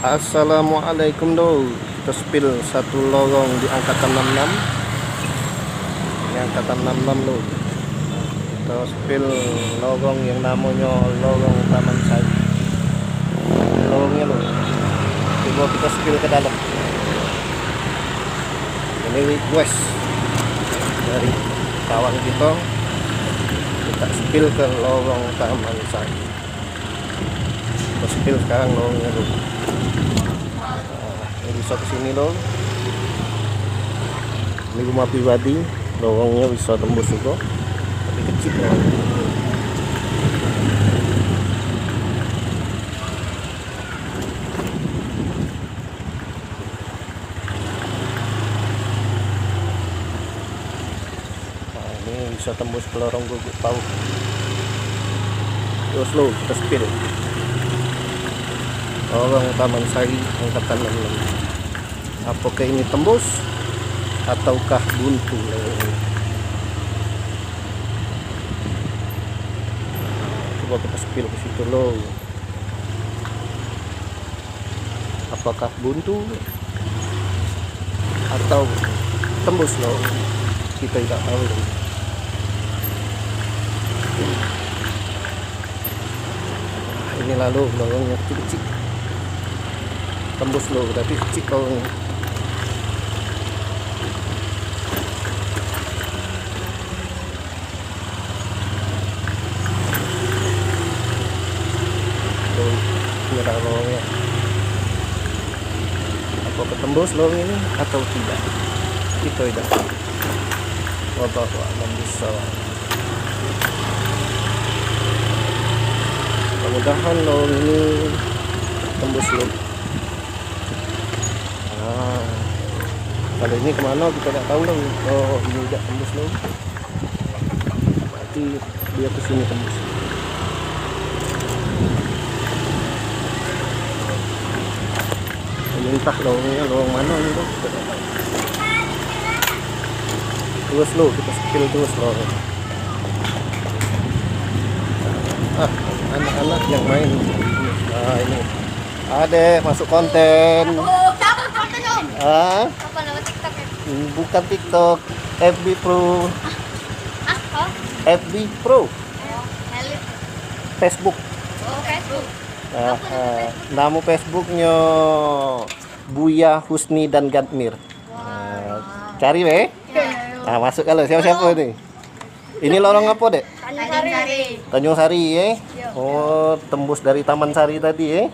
Assalamualaikum do. Kita spill satu lorong di angkatan 66. Ini angkatan 66 lo. Kita spill lorong yang namanya lorong Taman Sari. Lorongnya lo. Coba kita spill ke dalam. Ini request dari kawan kita. Kita spill ke lorong Taman Sari. Kita spill sekarang lorongnya lo. Bisa ke sini loh. Ini rumah pribadi, lorongnya bisa tembus juga, tapi kecil loh. Nah, ini bisa tembus ke lorong Guguk Pauh. Terus lo kita spill lorong Taman Sari angkatan 66. Apakah ini tembus ataukah buntu? Coba kita spill ke situ loh. Apakah buntu atau tembus loh? Kita tidak tahu loh. Ini lalu lorongnya kecil-kecil. Tembus loh, tapi kecil lorongnya. Ini lorongnya. Apa ketembus lorong ini atau tidak? Kita tidak tahu. Wallahu a'lam bishawab. Mudah-mudahan lorong ini tembus loh. Kalau ini kemana kita tidak tahu loh. Oh, ini tidak tembus loh. Berarti dia ke sini tembus. Ini entah lorongnya lorong mana ini loh. Kita tidak tahu. Terus loh, kita spill terus lorong. Anak-anak yang main. Nah ini. Adek masuk konten. Apa nama TikTok ya? Bukan TikTok, FB Pro. FB Pro. Facebook. Oh, Facebook. Nama Facebooknya Buya Husni dan Gadmir. Cari weh. Nah, masuk kalau siapa nih? Ini lorong apa, Dek? Tanjung Sari. Tanjung Sari, Oh, tembus dari Taman Sari tadi,